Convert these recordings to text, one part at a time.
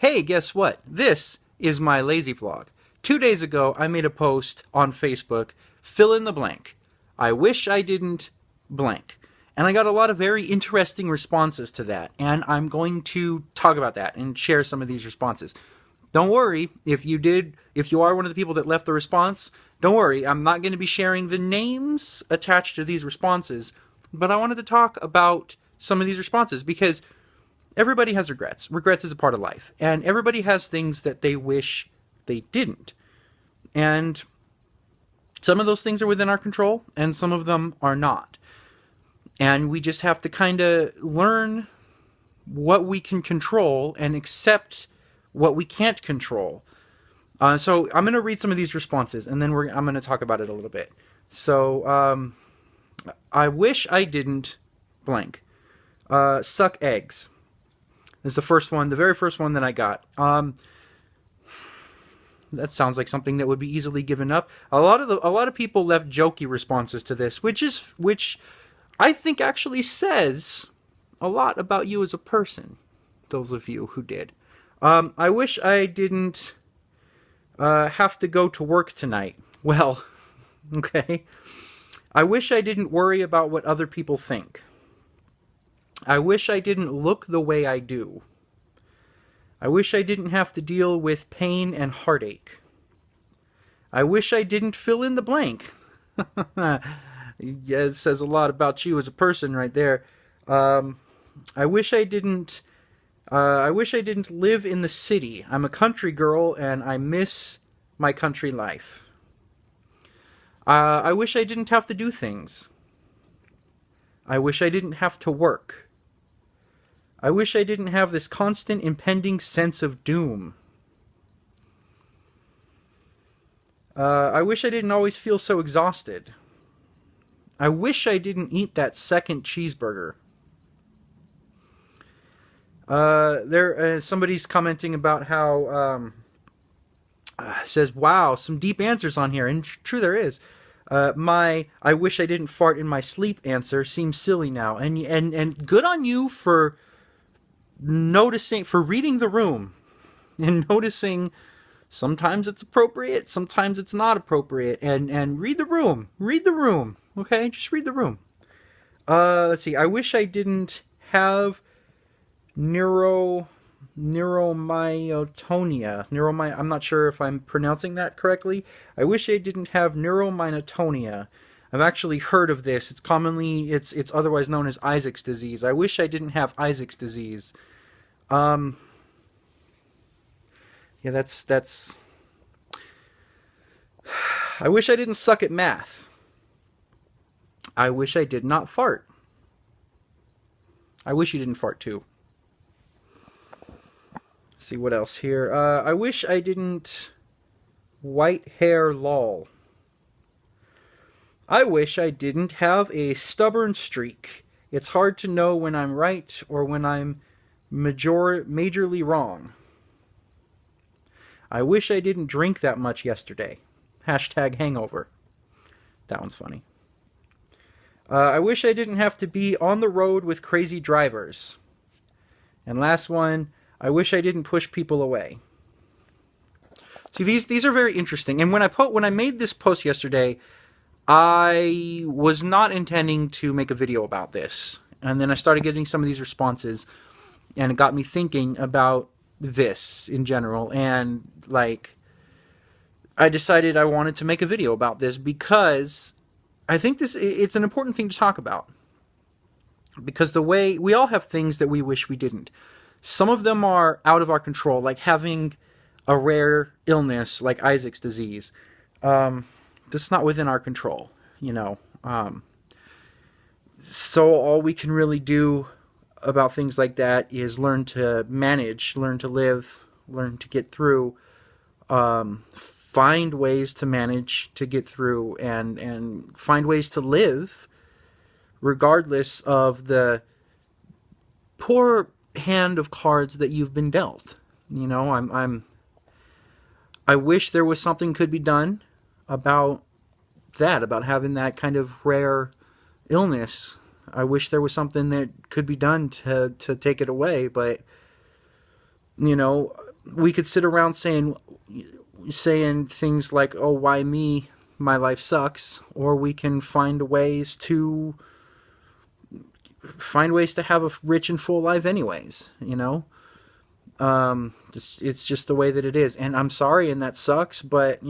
Hey, guess what? This is my lazy vlog. 2 days ago, I made a post on Facebook, fill in the blank. I wish I didn't blank. And I got a lot of very interesting responses to that, and I'm going to talk about that and share some of these responses. Don't worry, if you are one of the people that left the response, don't worry, I'm not going to be sharing the names attached to these responses, but I wanted to talk about some of these responses because everybody has regrets. Regrets is a part of life. And everybody has things that they wish they didn't. And some of those things are within our control, and some of them are not. And we just have to kind of learn what we can control and accept what we can't control. So I'm going to read some of these responses, and then I'm going to talk about it a little bit. So I wish I didn't blank. Suck eggs is the first one, the very first one that I got. That sounds like something that would be easily given up. A lot of people left jokey responses to this, which I think actually says a lot about you as a person. Those of you who did. I wish I didn't have to go to work tonight. Well, okay. I wish I didn't worry about what other people think. I wish I didn't look the way I do. I wish I didn't have to deal with pain and heartache. I wish I didn't fill in the blank. Yeah, it says a lot about you as a person right there. I wish I didn't live in the city. I'm a country girl and I miss my country life. I wish I didn't have to do things. I wish I didn't have to work. I wish I didn't have this constant impending sense of doom. I wish I didn't always feel so exhausted. I wish I didn't eat that second cheeseburger. Somebody's commenting about how says, "Wow, some deep answers on here," and true there is. My "I wish I didn't fart in my sleep" answer seems silly now, and good on you for noticing, for reading the room and noticing sometimes it's appropriate, sometimes it's not appropriate, and read the room, okay, just read the room. Let's see. I wish I didn't have neuromyotonia. I'm not sure if I'm pronouncing that correctly. I wish I didn't have neuromyotonia. I've actually heard of this. It's otherwise known as Isaac's disease. I wish I didn't have Isaac's disease. Yeah, that's I wish I didn't suck at math. I wish I did not fart. I wish you didn't fart too. Let's see what else here. I wish I didn't white hair lol. I wish I didn't have a stubborn streak. It's hard to know when I'm right or when I'm majorly wrong. I wish I didn't drink that much yesterday. Hashtag hangover. That one's funny. I wish I didn't have to be on the road with crazy drivers. And last one, I wish I didn't push people away. See, these are very interesting. And when I made this post yesterday, I was not intending to make a video about this. And then I started getting some of these responses, and it got me thinking about this in general. And like, I decided I wanted to make a video about this because I think it's an important thing to talk about. Because the way we all have things that we wish we didn't. Some of them are out of our control, like having a rare illness like Isaac's disease. That's not within our control, you know. So all we can really do about things like that is learn to manage, learn to live, learn to get through, find ways to manage, to get through, and find ways to live regardless of the poor hand of cards that you've been dealt. You know, I wish there was something could be done about that, about having that kind of rare illness. I wish there was something that could be done to take it away, but you know, we could sit around saying things like, "Oh, why me? My life sucks," or we can find ways to have a rich and full life, anyways. It's just the way that it is, and I'm sorry, and that sucks, but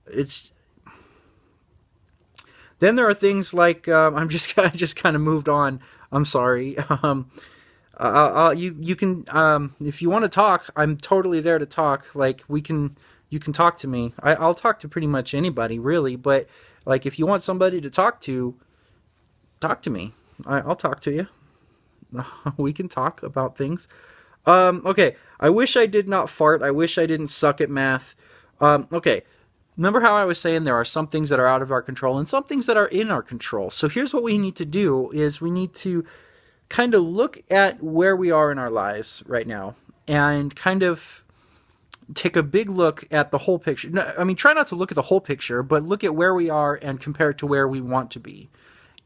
it's. Then there are things like I just kind of moved on. I'm sorry. You can if you want to talk, I'm totally there to talk. Like you can talk to me. I'll talk to pretty much anybody, really. But like if you want somebody to talk to me. I'll talk to you. We can talk about things. Okay. I wish I did not fart. I wish I didn't suck at math. Okay. Remember how I was saying there are some things that are out of our control and some things that are in our control. So here's what we need to do is we need to kind of look at where we are in our lives right now and kind of take a big look at the whole picture. No, I mean, try not to look at the whole picture, but look at where we are and compare it to where we want to be.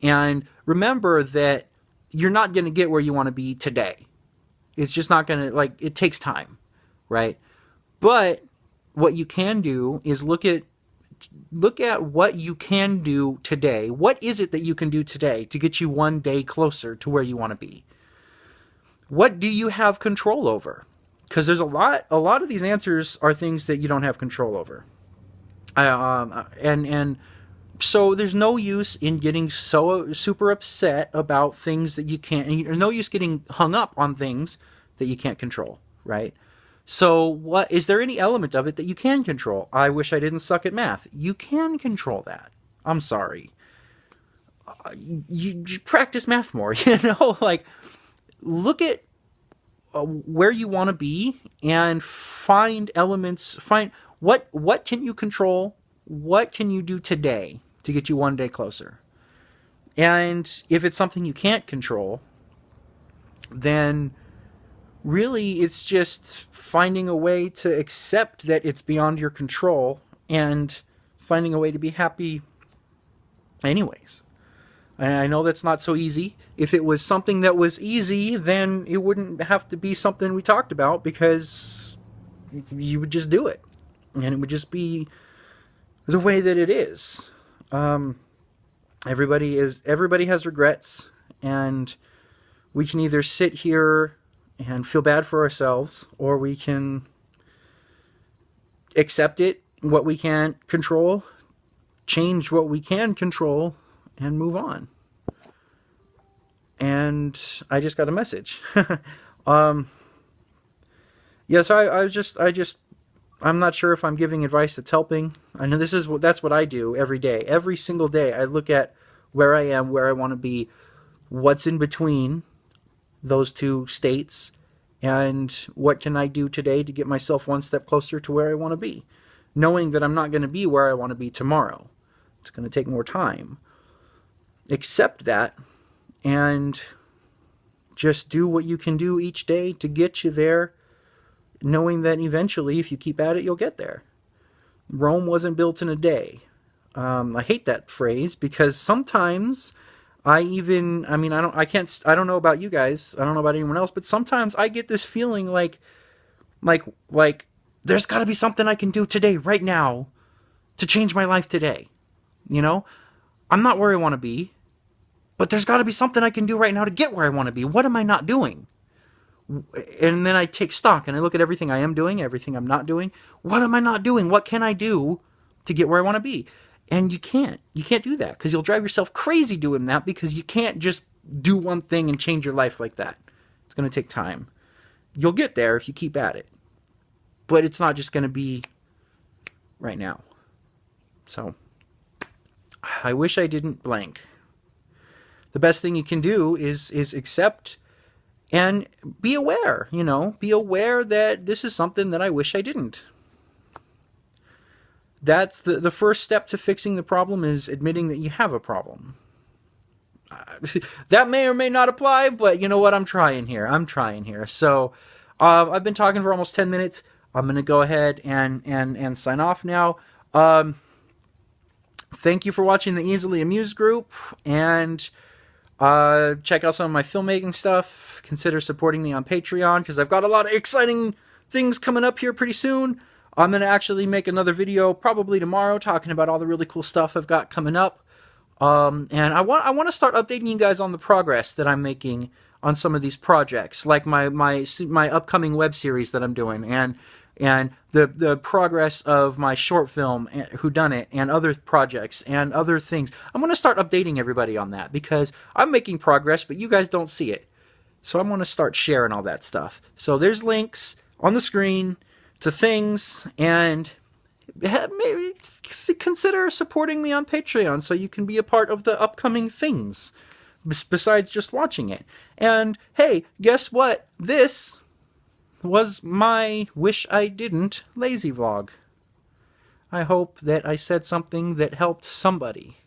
And remember that you're not going to get where you want to be today. It's just not going to, it takes time, right? But what you can do is look at what you can do today. What is it that you can do today to get you one day closer to where you want to be? What do you have control over? Because there's a lot of these answers are things that you don't have control over. And so there's no use in getting so super upset about things that you can't, and there's no use getting hung up on things that you can't control, right? So what is there any element of it that you can control? I wish I didn't suck at math. You can control that. I'm sorry. You practice math more, look at where you want to be and find elements, find what can you control? What can you do today to get you one day closer? And if it's something you can't control, then really, it's just finding a way to accept that it's beyond your control and finding a way to be happy anyways. And I know that's not so easy. If it was something that was easy, then it wouldn't have to be something we talked about because you would just do it. And it would just be the way that it is. Everybody has regrets, and we can either sit here and feel bad for ourselves, or we can accept it, what we can't control, change what we can control, and move on. And I just got a message. I'm not sure if I'm giving advice that's helping. I know that's what I do every day. Every single day I look at where I am, where I want to be, what's in between those two states, and what can I do today to get myself one step closer to where I want to be, knowing that I'm not going to be where I want to be tomorrow. It's going to take more time. Accept that and just do what you can do each day to get you there, knowing that eventually, if you keep at it, you'll get there. Rome wasn't built in a day. I hate that phrase because sometimes I don't know about you guys. I don't know about anyone else, but sometimes I get this feeling like there's got to be something I can do today, right now, to change my life today. I'm not where I want to be, but there's got to be something I can do right now to get where I want to be. What am I not doing? And then I take stock and I look at everything I am doing, everything I'm not doing. What am I not doing? What can I do to get where I want to be? And you can't do that because you'll drive yourself crazy doing that because you can't just do one thing and change your life like that. It's going to take time. You'll get there if you keep at it. But it's not just going to be right now. So, I wish I didn't blank. The best thing you can do is accept and be aware, be aware that this is something that I wish I didn't. That's the first step to fixing the problem, is admitting that you have a problem. That may or may not apply, but you know what? I'm trying here. So I've been talking for almost 10 minutes. I'm going to go ahead and sign off now. Thank you for watching the Easily Amused group. And Check out some of my filmmaking stuff. Consider supporting me on Patreon, because I've got a lot of exciting things coming up here pretty soon. I'm going to actually make another video probably tomorrow talking about all the really cool stuff I've got coming up. And I want to start updating you guys on the progress that I'm making on some of these projects, like my upcoming web series that I'm doing, and the progress of my short film, Whodunit, and other projects and other things. I'm going to start updating everybody on that, because I'm making progress, but you guys don't see it. So I'm going to start sharing all that stuff. So there's links on the screen to things, and maybe consider supporting me on Patreon so you can be a part of the upcoming things, besides just watching it. And hey, guess what? This was my Wish I Didn't lazy vlog. I hope that I said something that helped somebody.